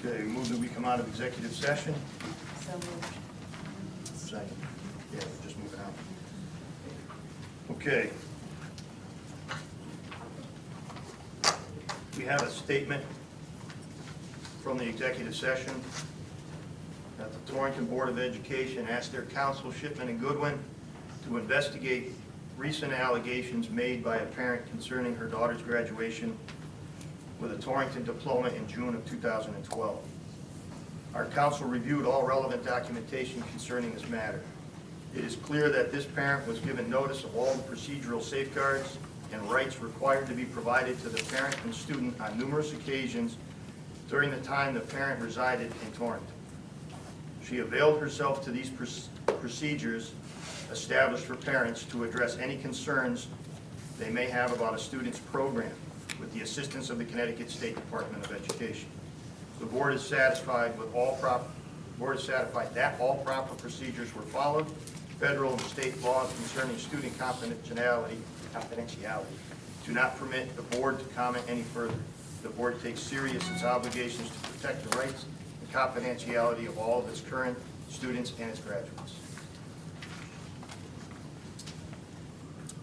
Okay, move that we come out of executive session. So moved. Second. Yeah, we're just moving out. Okay. We have a statement from the executive session that the Torrington Board of Education asked their counsel, Shipman and Goodwin, to investigate recent allegations made by a parent concerning her daughter's graduation with a Torrington diploma in June of 2012. Our counsel reviewed all relevant documentation concerning this matter. It is clear that this parent was given notice of all the procedural safeguards and rights required to be provided to the parent and student on numerous occasions during the time the parent resided in Torrington. She availed herself to these procedures established for parents to address any concerns they may have about a student's program with the assistance of the Connecticut State Department of Education. The board is satisfied that all proper procedures were followed. Federal and state laws concerning student confidentiality do not permit the board to comment any further. The board takes serious its obligations to protect the rights and confidentiality of all of its current students and its graduates.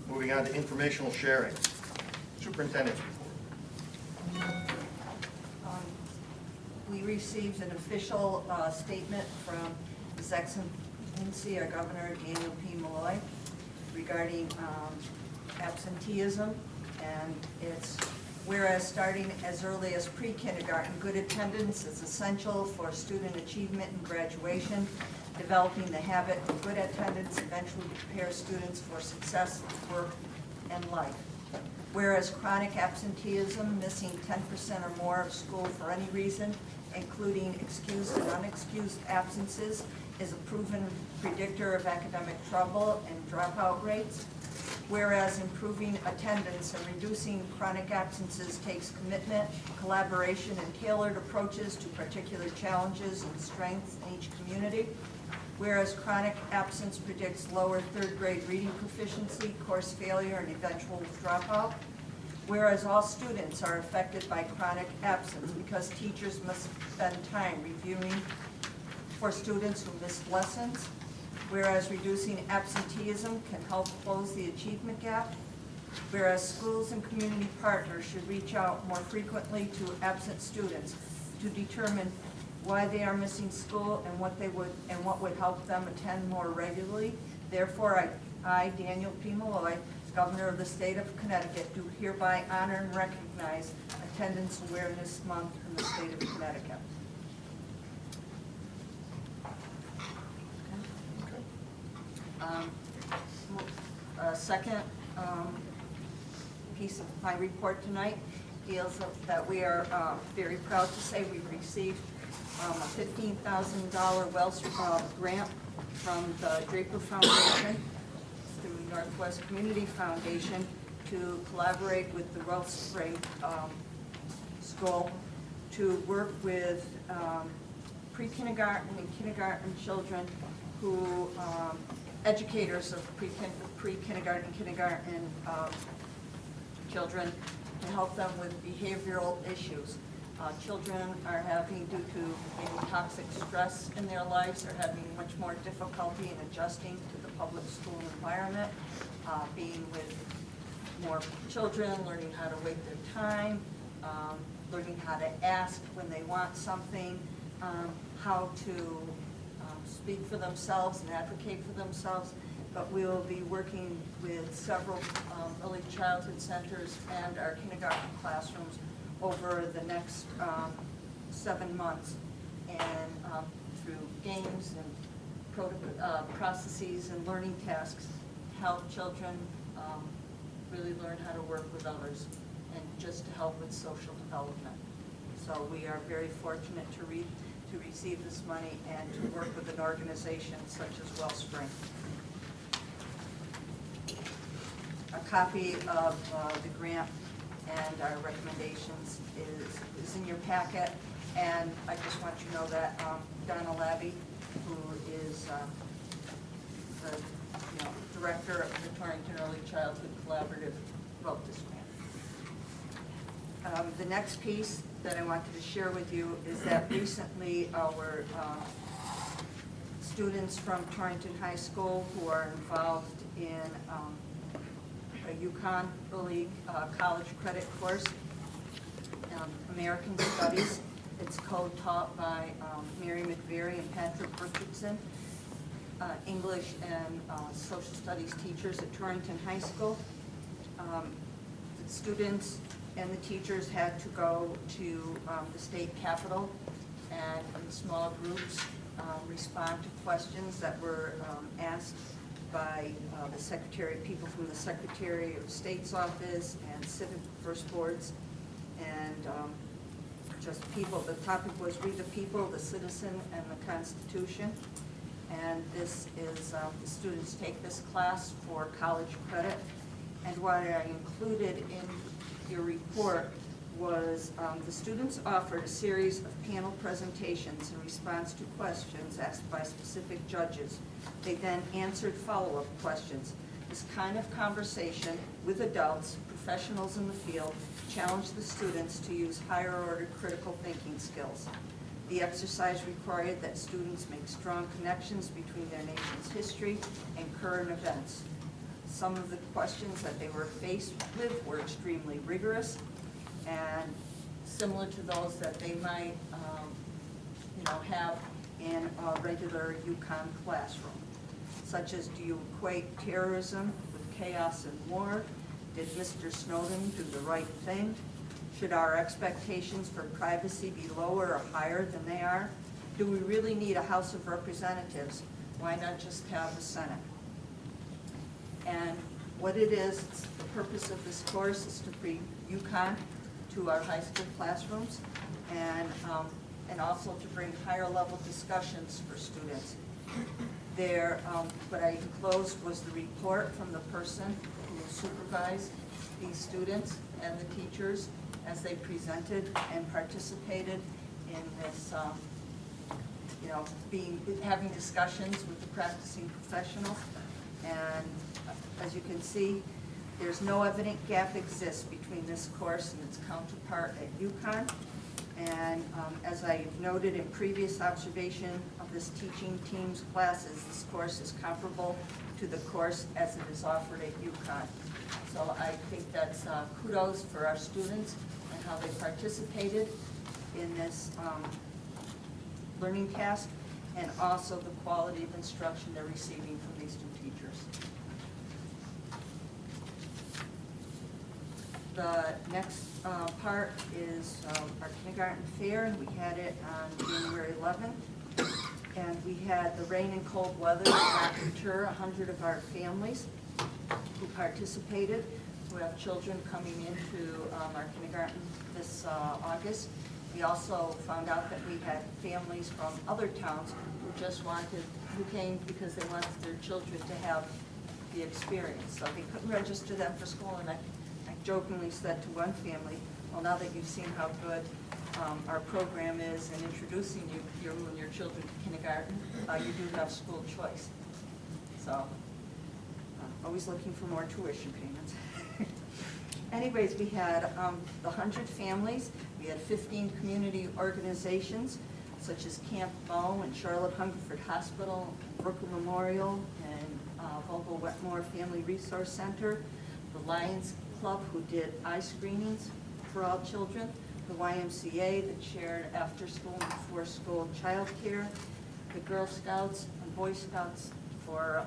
Moving on to informational sharing. Superintendent's report. We received an official statement from His Excellency, our Governor Daniel P. Malloy, regarding absenteeism, and it's whereas starting as early as pre-kindergarten, good attendance is essential for student achievement and graduation. Developing the habit of good attendance eventually prepares students for success at work and life. Whereas chronic absenteeism, missing 10% or more of school for any reason, including excused and unexcused absences, is a proven predictor of academic trouble and dropout rates. Whereas improving attendance and reducing chronic absences takes commitment, collaboration, and tailored approaches to particular challenges and strengths in each community. Whereas chronic absence predicts lower third grade reading proficiency, course failure, and eventual dropout. Whereas all students are affected by chronic absence because teachers must spend time reviewing for students who missed lessons. Whereas reducing absenteeism can help close the achievement gap. Whereas schools and community partners should reach out more frequently to absent students to determine why they are missing school and what would help them attend more regularly. Therefore, I, Daniel P. Malloy, Governor of the State of Connecticut, do hereby honor and recognize Attendance Awareness Month in the state of Connecticut. Second piece of my report tonight deals with that we are very proud to say we've received a $15,000 Wells grant from the Draper Foundation through Northwest Community Foundation to collaborate with the Wellspring School to work with pre-kindergarten and kindergarten children who, educators of pre-kindergarten, kindergarten children, to help them with behavioral issues. Children are having, due to maybe toxic stress in their lives, are having much more difficulty in adjusting to the public school environment, being with more children, learning how to wait their time, learning how to ask when they want something, how to speak for themselves and advocate for themselves. But we will be working with several early childhood centers and our kindergarten classrooms over the next 7 months, and through games and processes and learning tasks, help children really learn how to work with others and just to help with social development. So we are very fortunate to receive this money and to work with an organization such as Wellspring. A copy of the grant and our recommendations is in your packet, and I just want you to know that Donna Labby, who is the director of the Torrington Early Childhood Collaborative, wrote this grant. The next piece that I wanted to share with you is that recently our students from Torrington High School who are involved in a UConn early college credit course, American Studies. It's co-taught by Mary McVeary and Patrick Richardson, English and social studies teachers at Torrington High School. The students and the teachers had to go to the state capitol and in small groups respond to questions that were asked by the Secretary, people from the Secretary of State's office and civic first boards, and just people. The topic was "We the People, the Citizen, and the Constitution." And this is, the students take this class for college credit. And what I included in your report was the students offered a series of panel presentations in response to questions asked by specific judges. They then answered follow-up questions. This kind of conversation with adults, professionals in the field, challenged the students to use higher-order critical thinking skills. The exercise required that students make strong connections between their nation's history and current events. Some of the questions that they were faced with were extremely rigorous and similar to those that they might have in a regular UConn classroom, such as, do you equate terrorism with chaos and war? Did Mr. Snowden do the right thing? Should our expectations for privacy be lower or higher than they are? Do we really need a House of Representatives? Why not just have a Senate? And what it is, the purpose of this course is to bring UConn to our high school classrooms and also to bring higher level discussions for students. What I enclosed was the report from the person who supervised these students and the teachers as they presented and participated in this, having discussions with the practicing professionals. And as you can see, there's no evident gap exists between this course and its counterpart at UConn. And as I noted in previous observation of this teaching team's classes, this course is comparable to the course as it is offered at UConn. So I think that's kudos for our students and how they participated in this learning task, and also the quality of instruction they're receiving from these two teachers. The next part is our kindergarten fair, and we had it on January 11th. And we had the rain and cold weather not deter 100 of our families who participated, who have children coming into our kindergarten this August. We also found out that we had families from other towns who came because they wanted their children to have the experience. So they couldn't register them for school, and I jokingly said to one family, well, now that you've seen how good our program is in introducing you and your children to kindergarten, you do have school choice. So, always looking for more tuition payments. Anyways, we had the 100 families. We had 15 community organizations, such as Camp Bow and Charlotte Hungerford Hospital, Brooklyn Memorial, and Vogel Wetmore Family Resource Center, the Lions Club, who did eye screenings for all children, the YMCA that shared after school and before school child care, the Girl Scouts and Boy Scouts for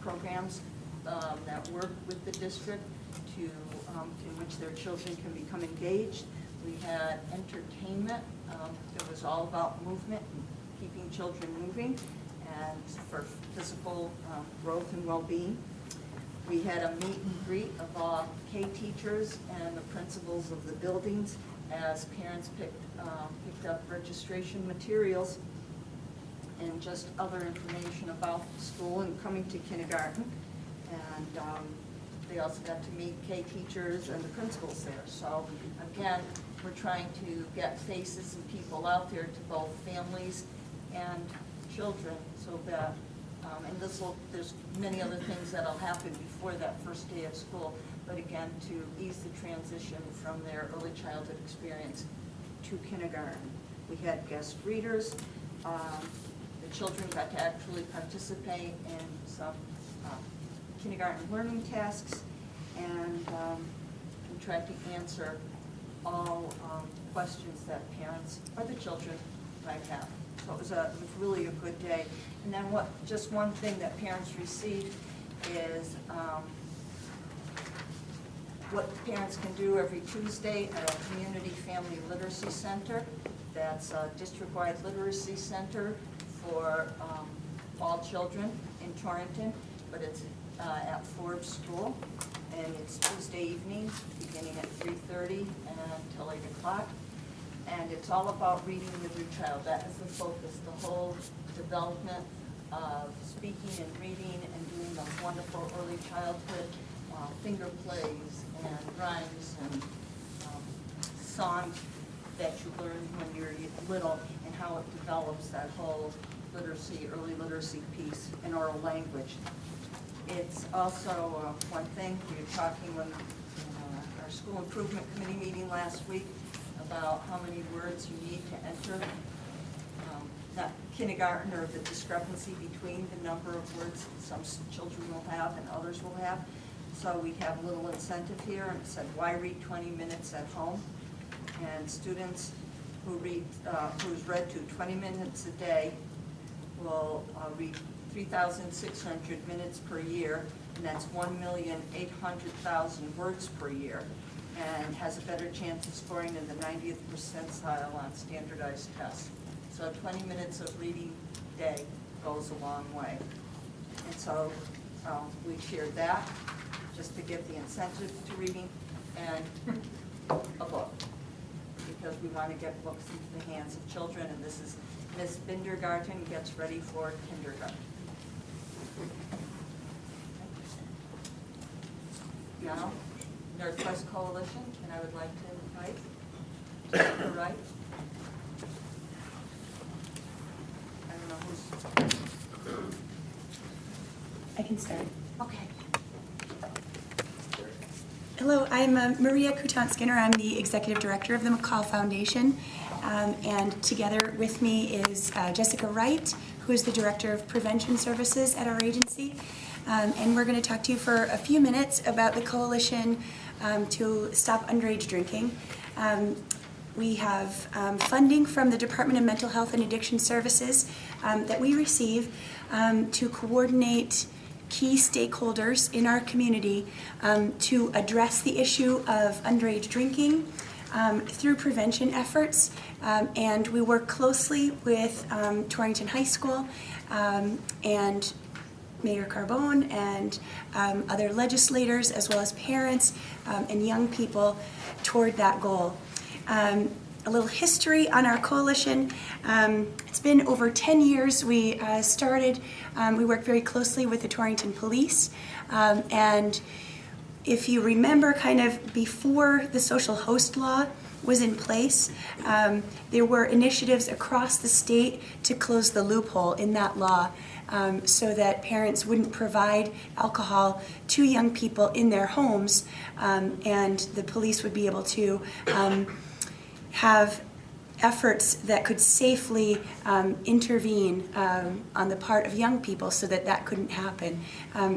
programs that work with the district in which their children can become engaged. We had entertainment that was all about movement and keeping children moving and for physical growth and well-being. We had a meet and greet of all K teachers and the principals of the buildings as parents picked up registration materials and just other information about the school and coming to kindergarten. And they also got to meet K teachers and the principals there. So again, we're trying to get faces and people out there to both families and children so that There's many other things that'll happen before that first day of school, but again, to ease the transition from their early childhood experience to kindergarten. We had guest readers. The children got to actually participate in some kindergarten learning tasks, and we tried to answer all questions that parents or the children might have. So it was really a good day. And then just one thing that parents received is what parents can do every Tuesday at a community family literacy center. That's a district-wide literacy center for all children in Torrington, but it's at Forbes School, and it's Tuesday evenings beginning at 3:30 until 8 o'clock. And it's all about reading with your child. That is the focus, the whole development of speaking and reading and doing those wonderful early childhood finger plays and rhymes and songs that you learn when you're little, and how it develops that whole literacy, early literacy piece in oral language. It's also one thing, we were talking when our school improvement committee meeting last week about how many words you need to enter. Not kindergarten, or the discrepancy between the number of words some children will have and others will have. So we have a little incentive here, and it said, why read 20 minutes at home? And students who's read to 20 minutes a day will read 3,600 minutes per year, and that's 1,800,000 words per year, and has a better chance of scoring in the 90th percentile on standardized tests. So 20 minutes of reading a day goes a long way. And so we shared that just to give the incentive to reading, and a book, because we want to get books into the hands of children, and this is Miss Bindergarten gets ready for kindergarten. Now, Northwest Coalition, and I would like to invite Jessica Wright. I don't know who's... I can start. Okay. Hello, I'm Maria Coutant-Skinner. I'm the Executive Director of the McCall Foundation. And together with me is Jessica Wright, who is the Director of Prevention Services at our agency. And we're going to talk to you for a few minutes about the Coalition to Stop Underage Drinking. We have funding from the Department of Mental Health and Addiction Services that we receive to coordinate key stakeholders in our community to address the issue of underage drinking through prevention efforts. And we work closely with Torrington High School and Mayor Carbone and other legislators, as well as parents and young people toward that goal. A little history on our coalition. It's been over 10 years. We started, we work very closely with the Torrington Police. And if you remember, kind of before the social host law was in place, there were initiatives across the state to close the loophole in that law so that parents wouldn't provide alcohol to young people in their homes, and the police would be able to have efforts that could safely intervene on the part of young people so that that couldn't happen.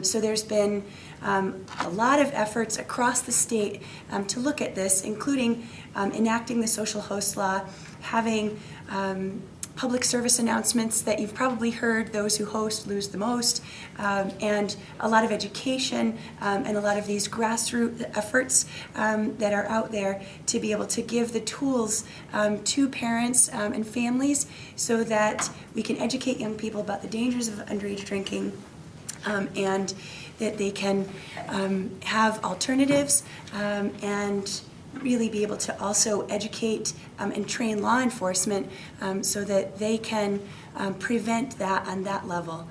So there's been a lot of efforts across the state to look at this, including enacting the social host law, having public service announcements that you've probably heard, those who host lose the most, and a lot of education and a lot of these grassroots efforts that are out there to be able to give the tools to parents and families so that we can educate young people about the dangers of underage drinking and that they can have alternatives and really be able to also educate and train law enforcement so that they can prevent that on that level.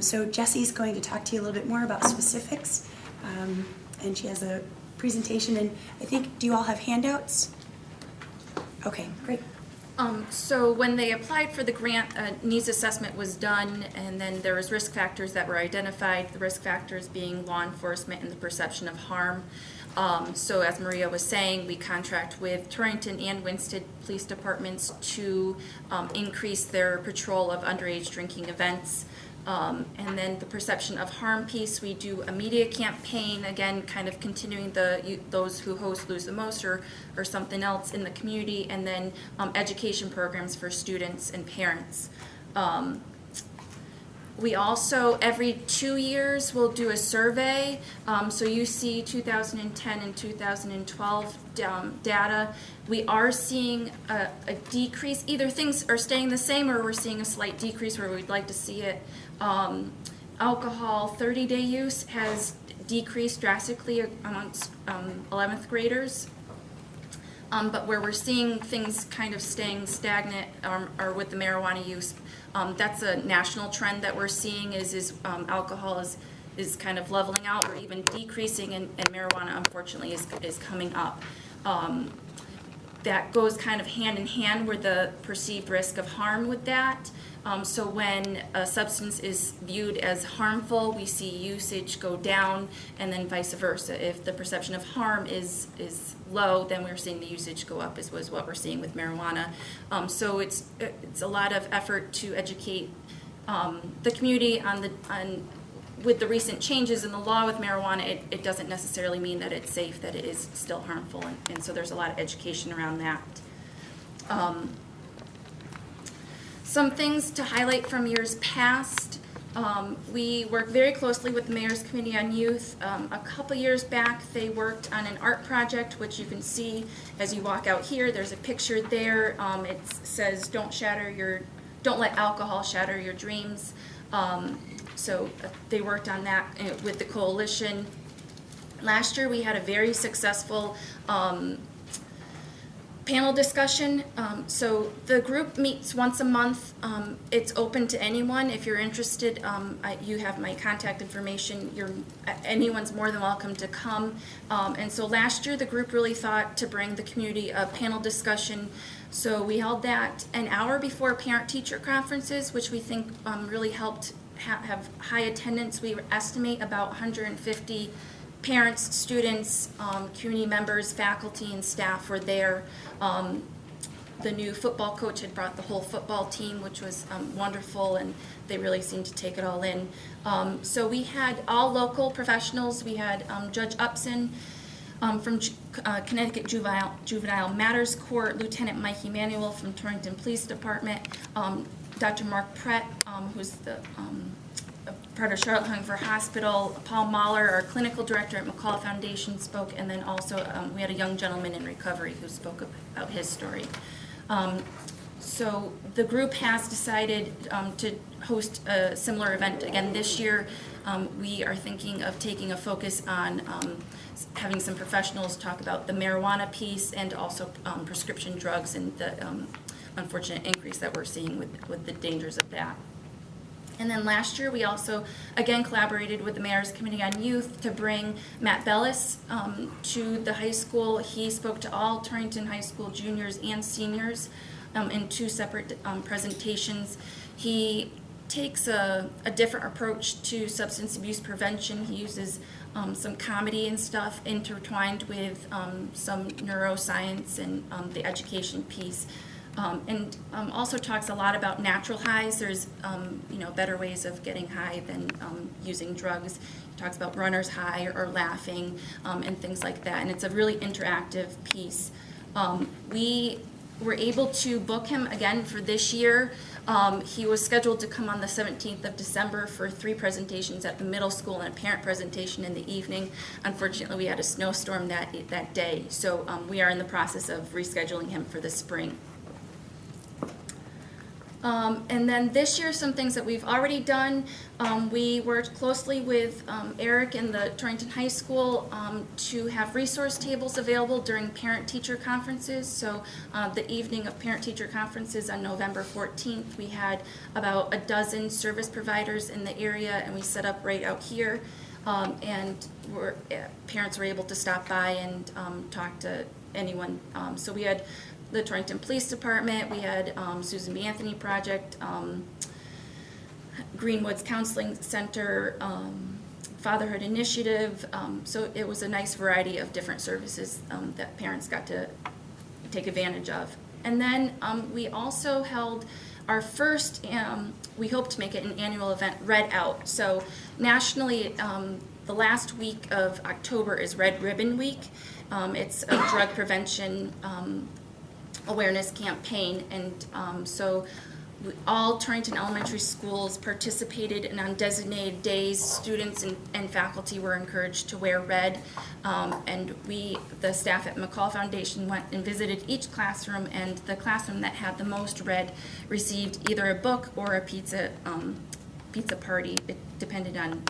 So Jessie's going to talk to you a little bit more about specifics, and she has a presentation, and I think, do you all have handouts? Okay, great. So when they applied for the grant, a needs assessment was done, and then there was risk factors that were identified, the risk factors being law enforcement and the perception of harm. So as Maria was saying, we contract with Torrington and Winston Police Departments to increase their patrol of underage drinking events. And then the perception of harm piece, we do a media campaign, again, kind of continuing those who host lose the most or something else in the community, and then education programs for students and parents. We also, every 2 years, will do a survey. So you see 2010 and 2012 data. We are seeing a decrease. Either things are staying the same or we're seeing a slight decrease where we'd like to see it. Alcohol 30-day use has decreased drastically amongst 11th graders. But where we're seeing things kind of staying stagnant or with the marijuana use, that's a national trend that we're seeing is alcohol is kind of leveling out or even decreasing, and marijuana unfortunately is coming up. That goes kind of hand in hand with the perceived risk of harm with that. So when a substance is viewed as harmful, we see usage go down, and then vice versa. If the perception of harm is low, then we're seeing the usage go up, is what we're seeing with marijuana. So it's a lot of effort to educate the community with the recent changes in the law with marijuana. It doesn't necessarily mean that it's safe, that it is still harmful, and so there's a lot of education around that. Some things to highlight from years past. We work very closely with the Mayor's Committee on Youth. A couple years back, they worked on an art project, which you can see as you walk out here. There's a picture there. It says, "Don't let alcohol shatter your dreams." So they worked on that with the coalition. Last year, we had a very successful panel discussion. So the group meets once a month. It's open to anyone. If you're interested, you have my contact information. Anyone's more than welcome to come. And so last year, the group really thought to bring the community a panel discussion. So we held that an hour before parent-teacher conferences, which we think really helped have high attendance. We estimate about 150 parents, students, community members, faculty, and staff were there. The new football coach had brought the whole football team, which was wonderful, and they really seemed to take it all in. So we had all local professionals. We had Judge Upson from Connecticut Juvenile Matters Court, Lieutenant Mike Emanuel from Torrington Police Department, Dr. Mark Prett, who's the part of Charlotte Hungerford Hospital, Paul Mahler, our clinical director at McCall Foundation, spoke, and then also we had a young gentleman in recovery who spoke about his story. So the group has decided to host a similar event again this year. We are thinking of taking a focus on having some professionals talk about the marijuana piece and also prescription drugs and the unfortunate increase that we're seeing with the dangers of that. And then last year, we also, again, collaborated with the Mayor's Committee on Youth to bring Matt Bellis to the high school. He spoke to all Torrington High School juniors and seniors in two separate presentations. He takes a different approach to substance abuse prevention. He uses some comedy and stuff intertwined with some neuroscience and the education piece. And also talks a lot about natural highs. There's better ways of getting high than using drugs. He talks about runner's high or laughing and things like that. And it's a really interactive piece. We were able to book him again for this year. He was scheduled to come on the 17th of December for 3 presentations at the middle school and a parent presentation in the evening. Unfortunately, we had a snowstorm that day. So we are in the process of rescheduling him for the spring. And then this year, some things that we've already done. We worked closely with Eric and the Torrington High School to have resource tables available during parent-teacher conferences. So the evening of parent-teacher conferences on November 14th, we had about a dozen service providers in the area, and we set up right out here. And parents were able to stop by and talk to anyone. So we had the Torrington Police Department. We had Susan B. Anthony Project, Greenwoods Counseling Center, Fatherhood Initiative. So it was a nice variety of different services that parents got to take advantage of. And then we also held our first, we hope to make it an annual event, Red Out. So nationally, the last week of October is Red Ribbon Week. It's a drug prevention awareness campaign, and so all Torrington Elementary Schools participated, and on designated days, students and faculty were encouraged to wear red. And we, the staff at McCall Foundation, went and visited each classroom, and the classroom that had the most red received either a book or a pizza party. It depended on,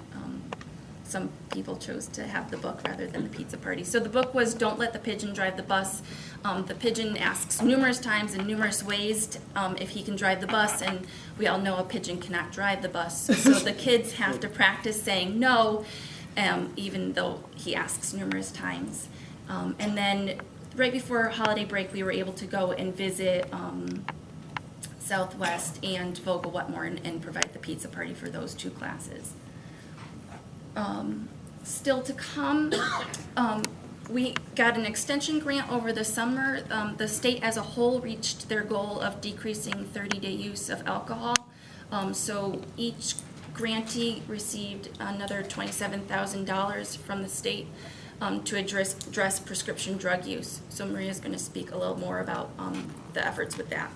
some people chose to have the book rather than the pizza party. So the book was Don't Let the Pigeon Drive the Bus. The pigeon asks numerous times in numerous ways if he can drive the bus, and we all know a pigeon cannot drive the bus. So the kids have to practice saying no, even though he asks numerous times. And then right before holiday break, we were able to go and visit Southwest and Vogel Wetmore and provide the pizza party for those two classes. Still to come, we got an extension grant over the summer. The state as a whole reached their goal of decreasing 30-day use of alcohol. So each grantee received another $27,000 from the state to address prescription drug use. So Maria's going to speak a little more about the efforts with that.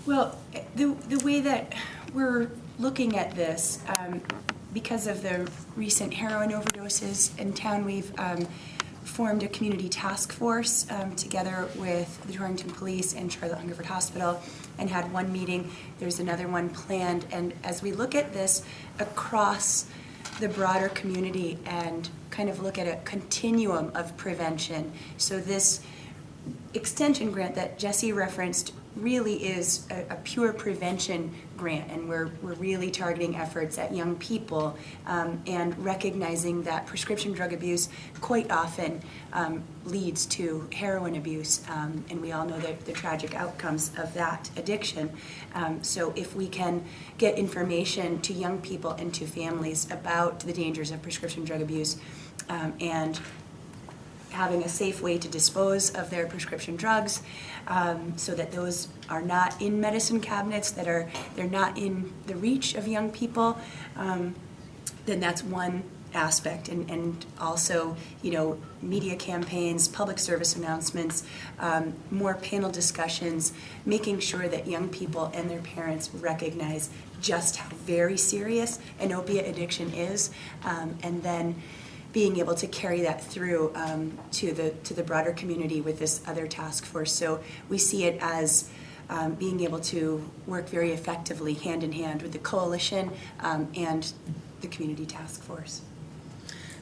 Well, the way that we're looking at this, because of the recent heroin overdoses in town, we've formed a community task force together with the Torrington Police and Charlotte Hungerford Hospital, and had one meeting. There's another one planned, and as we look at this across the broader community and kind of look at a continuum of prevention, so this extension grant that Jesse referenced really is a pure prevention grant, and we're really targeting efforts at young people and recognizing that prescription drug abuse quite often leads to heroin abuse, and we all know the tragic outcomes of that addiction. So if we can get information to young people and to families about the dangers of prescription drug abuse and having a safe way to dispose of their prescription drugs, so that those are not in medicine cabinets, they're not in the reach of young people, then that's one aspect. And also, media campaigns, public service announcements, more panel discussions, making sure that young people and their parents recognize just how very serious an opiate addiction is, and then being able to carry that through to the broader community with this other task force. So we see it as being able to work very effectively hand in hand with the coalition and the community task force.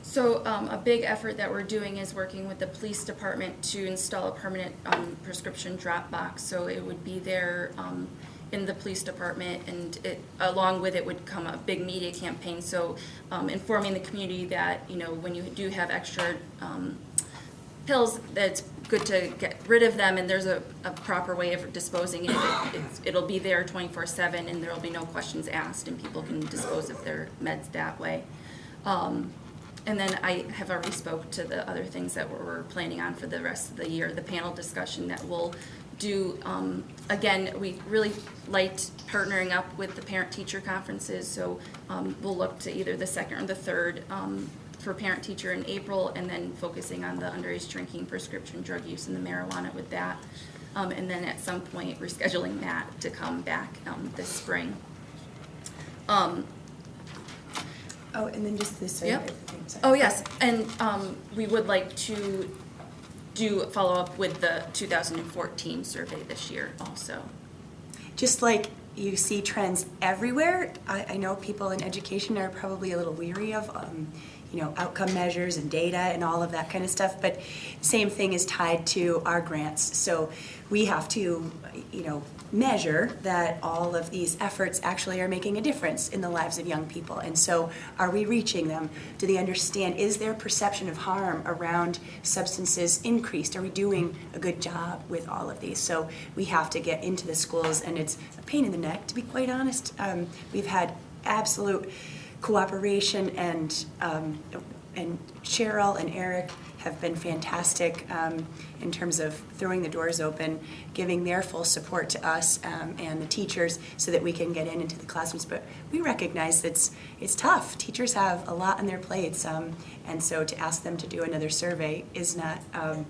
So a big effort that we're doing is working with the police department to install a permanent prescription drop box. So it would be there in the police department, and along with it would come a big media campaign. So informing the community that when you do have extra pills, that it's good to get rid of them, and there's a proper way of disposing it. It'll be there 24/7, and there will be no questions asked, and people can dispose of their meds that way. And then I have already spoke to the other things that we're planning on for the rest of the year. The panel discussion that we'll do, again, we really liked partnering up with the parent-teacher conferences, so we'll look to either the second or the third for parent-teacher in April, and then focusing on the underage drinking, prescription drug use, and the marijuana with that. And then at some point, rescheduling that to come back this spring. Oh, and then just this. Yep. Oh, yes, and we would like to do follow up with the 2014 survey this year also. Just like you see trends everywhere, I know people in education are probably a little weary of, outcome measures and data and all of that kind of stuff. But same thing is tied to our grants. So we have to, measure that all of these efforts actually are making a difference in the lives of young people. And so are we reaching them? Do they understand? Is their perception of harm around substances increased? Are we doing a good job with all of these? So we have to get into the schools, and it's a pain in the neck, to be quite honest. We've had absolute cooperation, and Cheryl and Eric have been fantastic in terms of throwing the doors open, giving their full support to us and the teachers so that we can get into the classrooms. But we recognize it's tough. Teachers have a lot on their plates, and so to ask them to do another survey is not a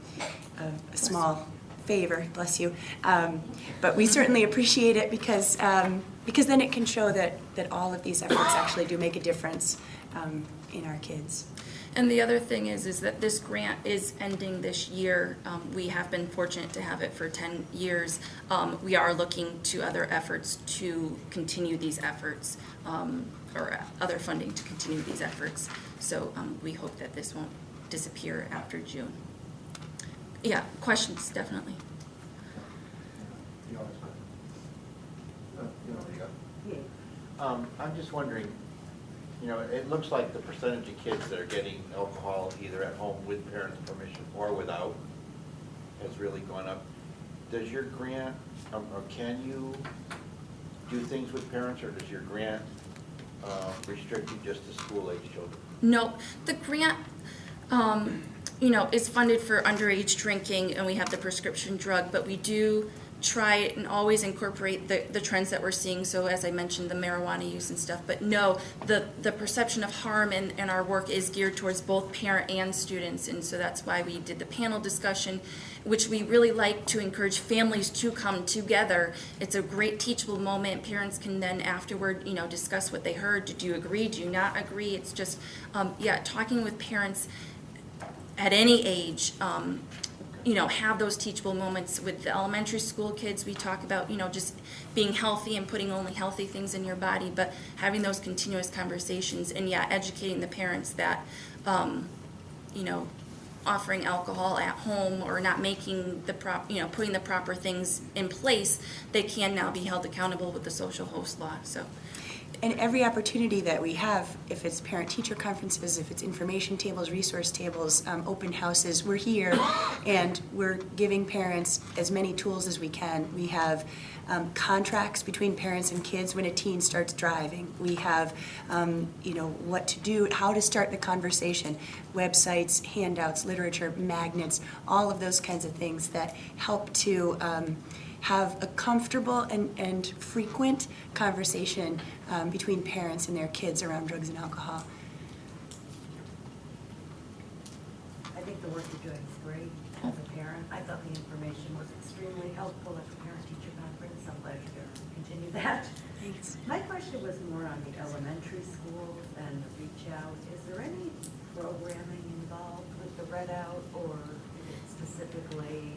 small favor, bless you. But we certainly appreciate it because then it can show that all of these efforts actually do make a difference in our kids. And the other thing is that this grant is ending this year. We have been fortunate to have it for 10 years. We are looking to other efforts to continue these efforts, or other funding to continue these efforts. So we hope that this won't disappear after June. Yeah, questions, definitely. I'm just wondering, it looks like the percentage of kids that are getting alcohol either at home with parents' permission or without has really gone up. Does your grant, or can you do things with parents, or does your grant restrict you just to school-age children? No, the grant, is funded for underage drinking, and we have the prescription drug, but we do try and always incorporate the trends that we're seeing. So as I mentioned, the marijuana use and stuff. But no, the perception of harm in our work is geared towards both parent and students. And so that's why we did the panel discussion, which we really like to encourage families to come together. It's a great teachable moment. Parents can then afterward, discuss what they heard. Did you agree? Do you not agree? It's just, talking with parents at any age, have those teachable moments. With the elementary school kids, we talk about, just being healthy and putting only healthy things in your body, but having those continuous conversations and, educating the parents that, offering alcohol at home or not making putting the proper things in place, they can now be held accountable with the social host law. So. And every opportunity that we have, if it's parent-teacher conferences, if it's information tables, resource tables, open houses, we're here and we're giving parents as many tools as we can. We have contracts between parents and kids when a teen starts driving. We have, what to do, how to start the conversation, websites, handouts, literature, magnets, all of those kinds of things that help to have a comfortable and frequent conversation between parents and their kids around drugs and alcohol. I think the work you're doing is great as a parent. I thought the information was extremely helpful at the parent-teacher conference. I'm glad you're going to continue that. Thanks. My question was more on the elementary schools and the reach out. Is there any programming involved with the Red Out, or is it specifically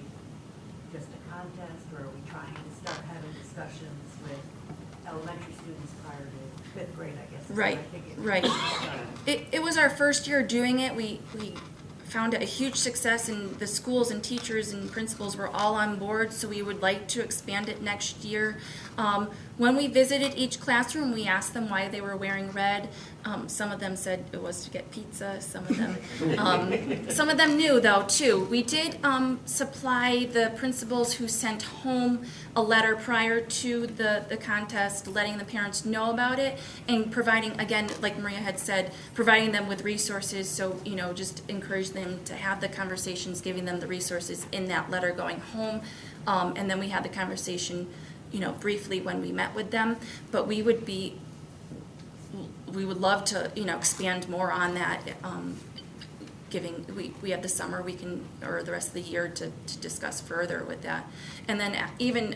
just a contest, or are we trying to start having discussions with elementary students prior to fifth grade, I guess? Right. It was our first year doing it. We found it a huge success, and the schools and teachers and principals were all on board, so we would like to expand it next year. When we visited each classroom, we asked them why they were wearing red. Some of them said it was to get pizza. Some of them knew, though, too. We did supply the principals who sent home a letter prior to the contest, letting the parents know about it, and providing, again, like Maria had said, providing them with resources. So, just encourage them to have the conversations, giving them the resources in that letter going home. And then we had the conversation, briefly when we met with them. But we would love to, expand more on that. We have the summer, or the rest of the year to discuss further with that. And then even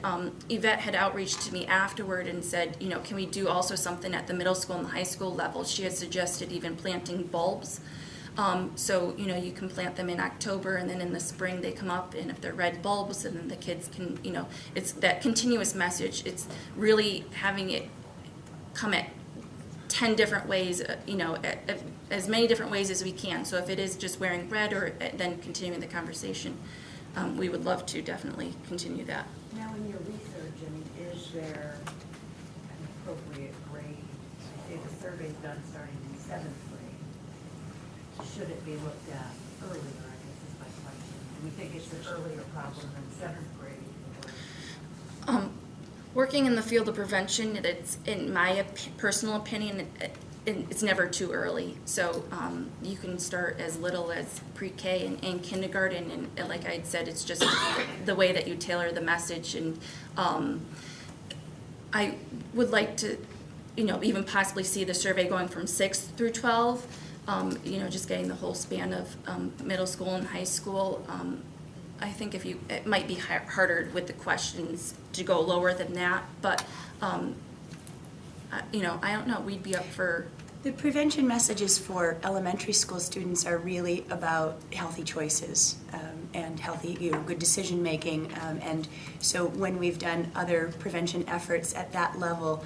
Yvette had outreached to me afterward and said, can we do also something at the middle school and the high school level? She had suggested even planting bulbs. So, you can plant them in October, and then in the spring they come up, and if they're red bulbs, and then the kids can, it's that continuous message. It's really having it come 10 different ways, as many different ways as we can. So if it is just wearing red or then continuing the conversation, we would love to definitely continue that. Now, in your research, I mean, is there an appropriate grade? Say the survey's done starting in 7th grade. Should it be looked at earlier, I guess is my question. Do we think it's an earlier problem than 7th grade? Working in the field of prevention, it's, in my personal opinion, it's never too early. So you can start as little as pre-K and kindergarten, and like I said, it's just the way that you tailor the message. And I would like to, even possibly see the survey going from 6th through 12, just getting the whole span of middle school and high school. I think it might be harder with the questions to go lower than that, but, I don't know, we'd be up for. The prevention messages for elementary school students are really about healthy choices and healthy, good decision making. And so when we've done other prevention efforts at that level,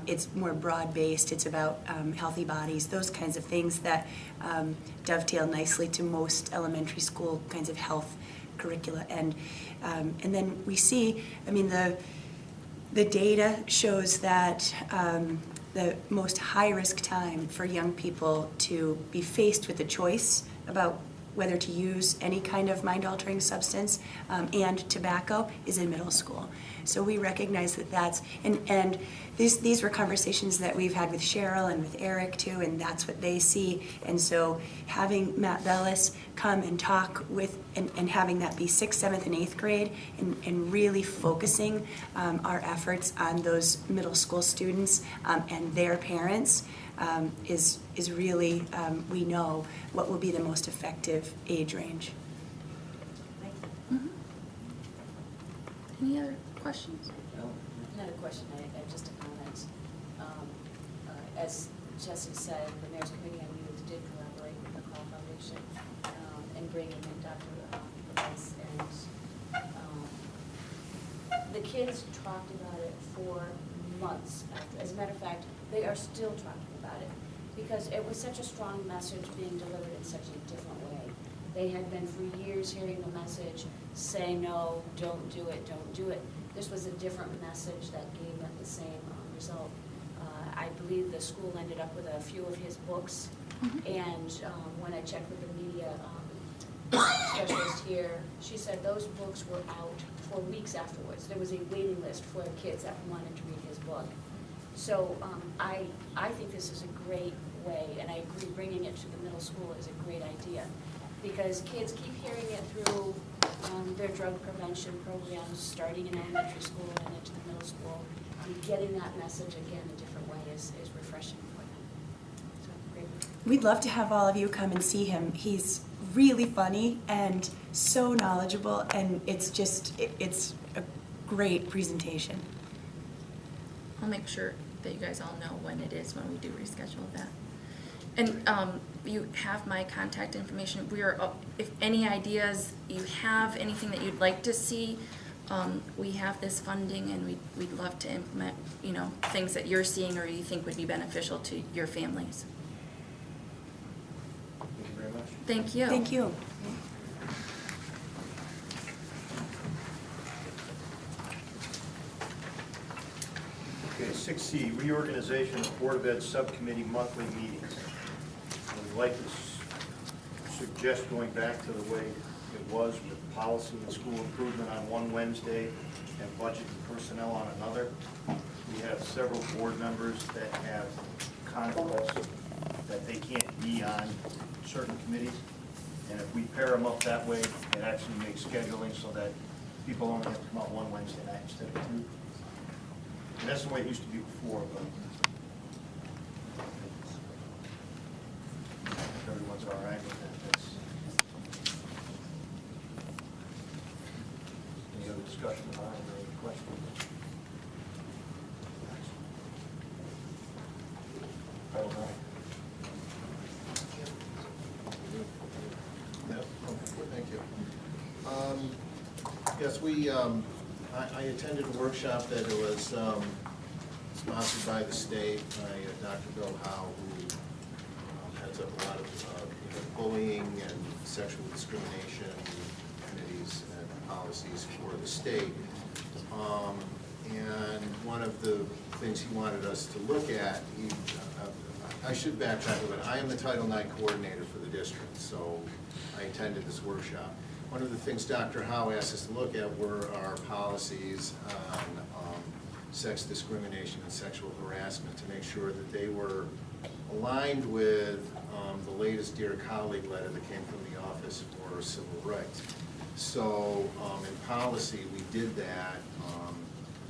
it's more broad based. It's about healthy bodies, those kinds of things that dovetail nicely to most elementary school kinds of health curricula. And then we see, the data shows that the most high-risk time for young people to be faced with a choice about whether to use any kind of mind-altering substance and tobacco is in middle school. So we recognize that that's, and these were conversations that we've had with Cheryl and with Eric too, and that's what they see. And so having Matt Bellis come and talk with, and having that be 6th, 7th, and 8th grade, and really focusing our efforts on those middle school students and their parents is really, we know, what will be the most effective age range. Mm-hmm. Any other questions? Not a question, I just a comment. As Jesse said, the Mayor's Committee on Youth did collaborate with the Call Foundation and bringing in Dr. Rice, and the kids talked about it for months after. As a matter of fact, they are still talking about it because it was such a strong message being delivered in such a different way. They had been for years hearing the message, say no, don't do it, don't do it. This was a different message that gave them the same result. I believe the school ended up with a few of his books, and when I checked with the media specialist here, she said those books were out for weeks afterwards. There was a waiting list for kids that wanted to read his book. So I think this is a great way, and I agree bringing it to the middle school is a great idea, because kids keep hearing it through their drug prevention programs starting in elementary school and into the middle school. And getting that message again a different way is refreshing for them. So great. We'd love to have all of you come and see him. He's really funny and so knowledgeable, and it's a great presentation. I'll make sure that you guys all know when it is when we do reschedule that. And you have my contact information. We are, if any ideas you have, anything that you'd like to see, we have this funding, and we'd love to implement, things that you're seeing or you think would be beneficial to your families. Thank you very much. Thank you. Thank you. Okay, 6C, reorganization of Board of Ed Subcommittee monthly meetings. I'd like to suggest going back to the way it was with policy and school improvement on one Wednesday and budget and personnel on another. We have several board members that have conflicts that they can't be on certain committees. And if we pair them up that way, it actually makes scheduling so that people only have to come out one Wednesday night instead of two. And that's the way it used to be before, but if everyone's all right with that, that's. Any other discussion about it, or any questions? I don't know. Yeah, okay, thank you. Yes, I attended a workshop that it was sponsored by the state, by Dr. Bill Howe, who heads up a lot of bullying and sexual discrimination committees and policies for the state. And one of the things he wanted us to look at, I should backtrack a bit. I am the Title IX coordinator for the district, so I attended this workshop. One of the things Dr. Howe asked us to look at were our policies on sex discrimination and sexual harassment, to make sure that they were aligned with the latest Dear Colleague letter that came from the Office for Civil Rights. So in policy, we did that.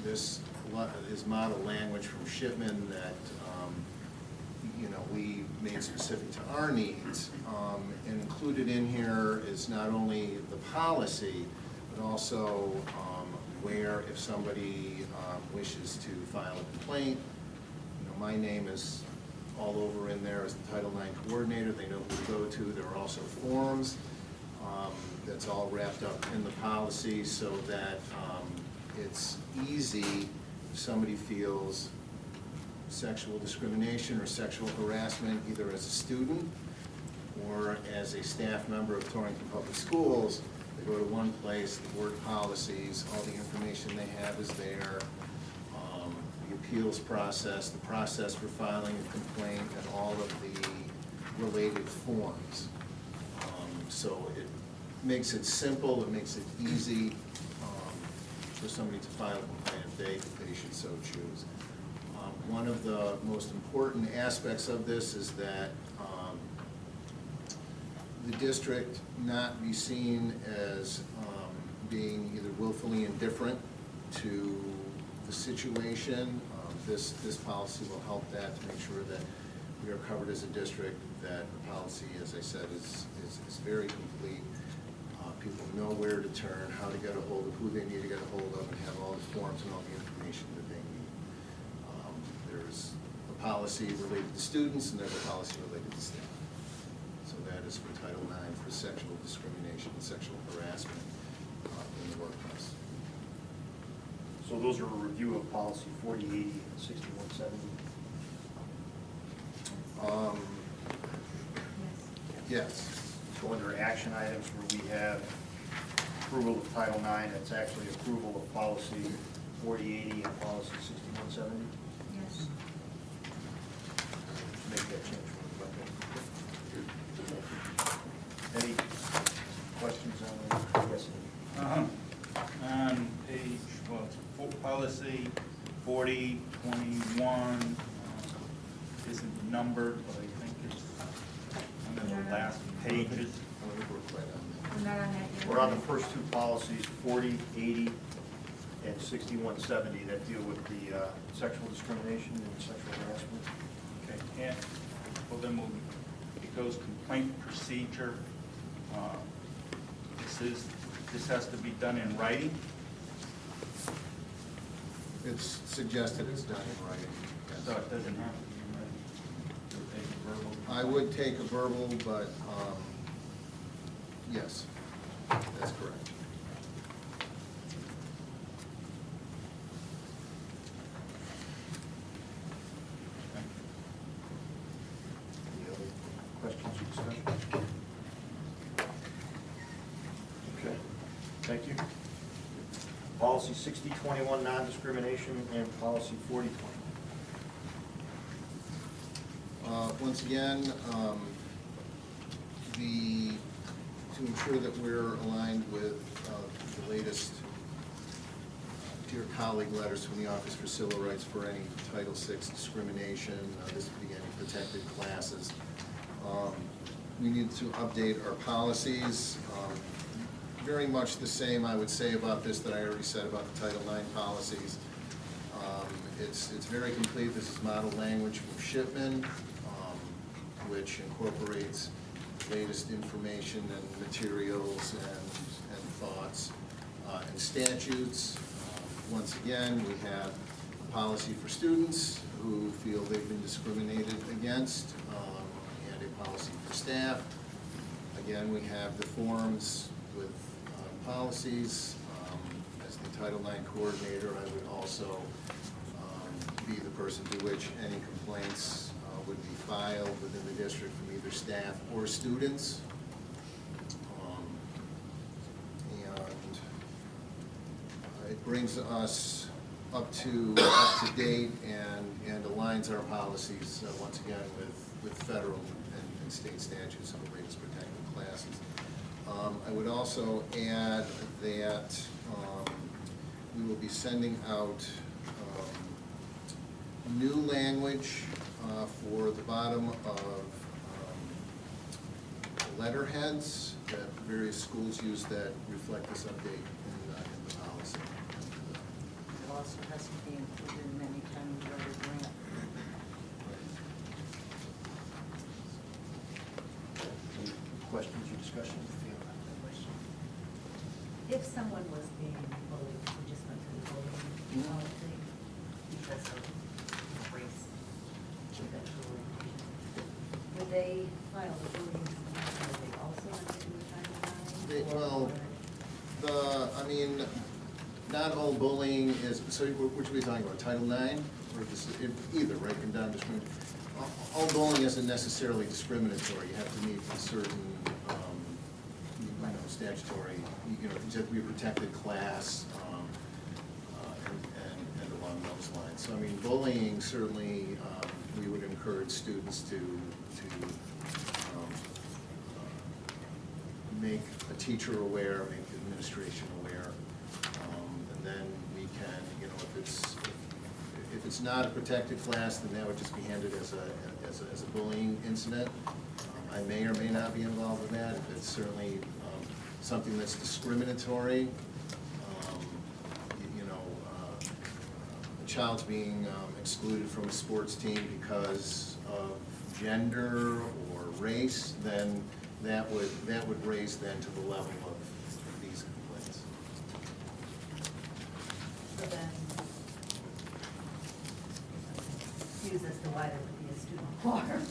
This is model language from Shipman that we made specific to our needs. And included in here is not only the policy, but also where, if somebody wishes to file a complaint, my name is all over in there as the Title IX coordinator. They know who to go to. There are also forms that's all wrapped up in the policy, so that it's easy if somebody feels sexual discrimination or sexual harassment, either as a student or as a staff member of Torrington Public Schools. They go to one place, the board policies, all the information they have is there, the appeals process, the process for filing a complaint, and all of the related forms. So it makes it simple, it makes it easy for somebody to file a complaint if they should so choose. One of the most important aspects of this is that the district not be seen as being either willfully indifferent to the situation. This policy will help that, to make sure that we are covered as a district, that the policy, as I said, is very complete. People know where to turn, how to get a hold of who they need to get a hold of, and have all the forms and all the information that they need. There's a policy related to students, and there's a policy related to staff. So that is for Title IX, for sexual discrimination and sexual harassment in the workplace. So those are a review of policy 4080 and 6170? Yes. So under action items where we have approval of Title IX, that's actually approval of policy 4080 and policy 6170? Yes. Make that change. Any questions on this? On page, it's policy 4021, isn't numbered, but I think it's one of the last pages. We're not on that yet. We're on the first two policies, 4080 and 6170, that deal with the sexual discrimination and sexual harassment. Okay, and, well then it goes complaint procedure. This has to be done in writing. It's suggested it's done in writing. Yes. So it doesn't have to be in writing. It would take a verbal. I would take a verbal, but yes, that's correct. Any other questions or discussion? Okay, thank you. Policy 6021, non-discrimination, and policy 4020. Once again, to ensure that we're aligned with the latest Dear Colleague letters from the Office for Civil Rights for any Title VI discrimination, this would be any protected classes. We need to update our policies. Very much the same, I would say, about this that I already said about the Title IX policies. It's very complete. This is model language from Shipman, which incorporates latest information and materials and thoughts and statutes. Once again, we have a policy for students who feel they've been discriminated against, and a policy for staff. Again, we have the forms with policies. As the Title IX coordinator, I would also be the person to which any complaints would be filed within the district from either staff or students. And it brings us up to date and aligns our policies, once again, with federal and state statutes of the latest protected classes. I would also add that we will be sending out new language for the bottom of letterheads that various schools use that reflect this update in the policy. It also has to be included in any kind of other grant. Any questions or discussions? If someone was being bullied, we just went through the bullying policy because of race, sexual orientation, would they file the bullying complaint, would they also under the Title IX? I mean, not all bullying is, so which are we talking about, Title IX? Or just, either, right, and non-discriminatory? All bullying isn't necessarily discriminatory. You have to meet a certain, statutory, you have to be a protected class, and along those lines. So, I mean, bullying, certainly, we would encourage students to make a teacher aware, make the administration aware, and then we can, if it's not a protected class, then that would just be handled as a bullying incident. I may or may not be involved in that. If it's certainly something that's discriminatory, a child's being excluded from a sports team because of gender or race, then that would raise then to the level of these complaints. So then, excuse as to why there would be a student harm.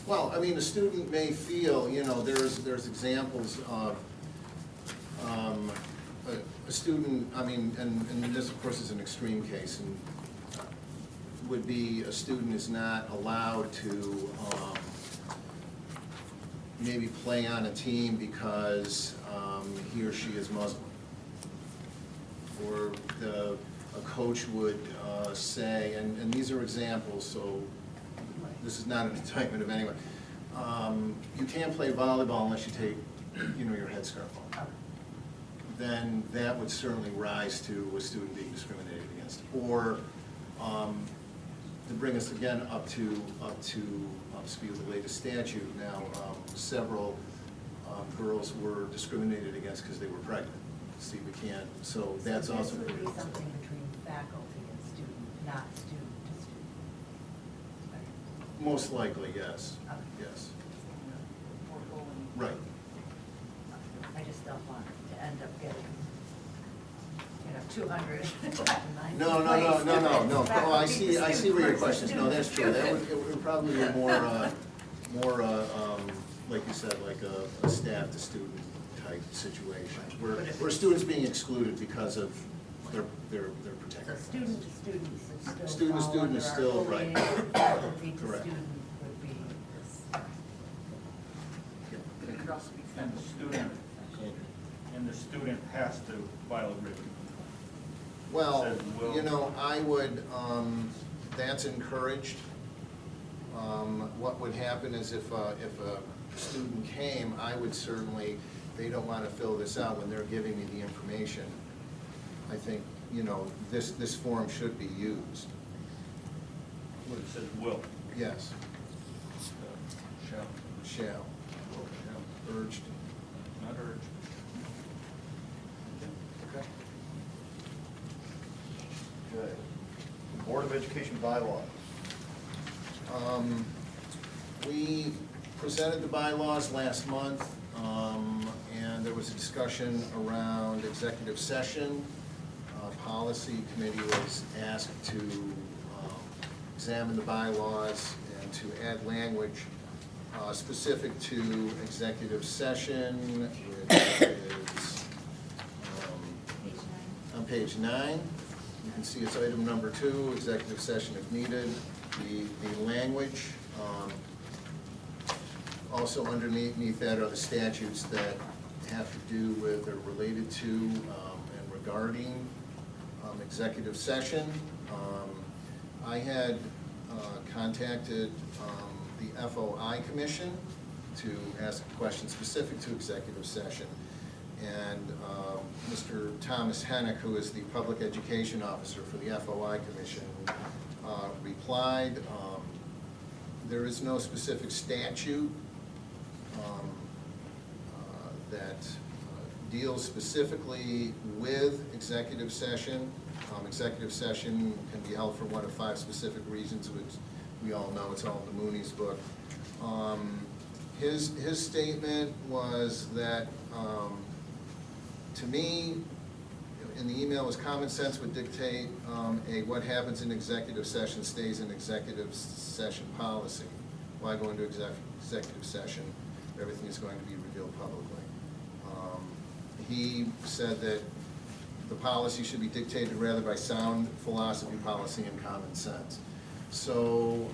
Well, I mean, a student may feel, there's examples of a student, I mean, and this of course is an extreme case, and would be a student is not allowed to maybe play on a team because he or she is Muslim. Or a coach would say, and these are examples, so this is not an indictment of anyone. You can't play volleyball unless you take, your headscarf off. Then that would certainly rise to a student being discriminated against. Or to bring us again up to speed with the latest statute. Now, several girls were discriminated against because they were pregnant. See, we can't. So that's also. So this would be something between faculty and student, not student to student. Most likely, yes. Okay. Yes. Or bullying. Right. I just don't want to end up getting, 200 Title IX No. complaints. Oh, I see where your question is. No, that's true. It would probably be more, like you said, like a staff to student type situation, where students being excluded because of their protected. So student to student is still. Student to fall student under is our still, bullying, right. faculty to Correct. student would be this. It could also be And the student has to file a written complaint. Well, Says will. I would, that's encouraged. What would happen is if a student came, I would certainly, they don't want to fill this out when they're giving me the information. I think, this form should be used. What it says will. Yes, Shall. shall, urged. Not urged. Okay. Good. Board of Education bylaws. We presented the bylaws last month, and there was a discussion around executive session. Policy committee was asked to examine the bylaws and to add language specific to executive session, which is on page 9. can see it's item number 2, executive session if needed. The language, also underneath that are the statutes that have to do with or related to and regarding executive session. I had contacted the FOI Commission to ask a question specific to executive session. And Mr. Thomas Hennick, who is the Public Education Officer for the FOI Commission, replied, there is no specific statute that deals specifically with executive session. Executive session can be held for one of 5 specific reasons, which we all know, it's all in the Mooney's book. His statement was that, to me, in the email, was common sense would dictate what happens in executive session stays in executive session policy. Why go into executive session? Everything is going to be revealed publicly. He said that the policy should be dictated rather by sound philosophy, policy, and common sense. So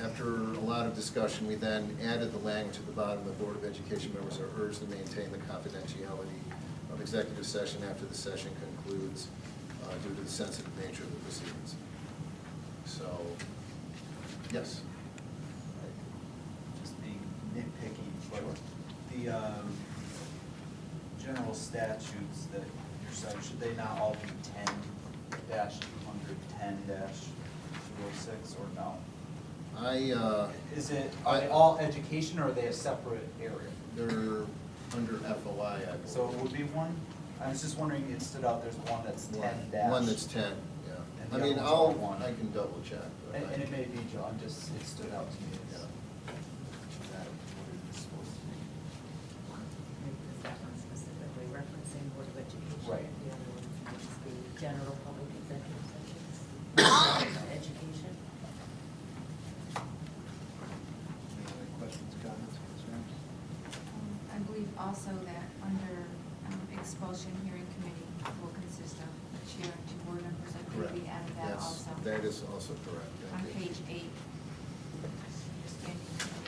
after a lot of discussion, we then added the language at the bottom. The Board of Education members are urged to maintain the confidentiality of executive session after the session concludes due to the sensitive nature of the proceedings. So, yes. Just being nitpicky, but Sure. the general statutes that you're citing, should they not all be 10-210-206 or no? Is it, are they all education or are they a separate area? They're under FOI, I believe. So it would be one? I was just wondering, it stood out, there's one that's 10 One that's 10, yeah. And I the mean, other ones are one. I can double check. but And it may be, John, just, it stood out to me as Yeah. that what it is supposed to be. Is that one specifically referencing Board of Education? Right. The other one is the general public executive sessions, education. Any other questions, comments, concerns? I believe also that under expulsion hearing committee will consist of the chair and 2 board members. I Correct. believe we added that Yes, also. that is also correct. On Thank you. page 8. Understanding committee.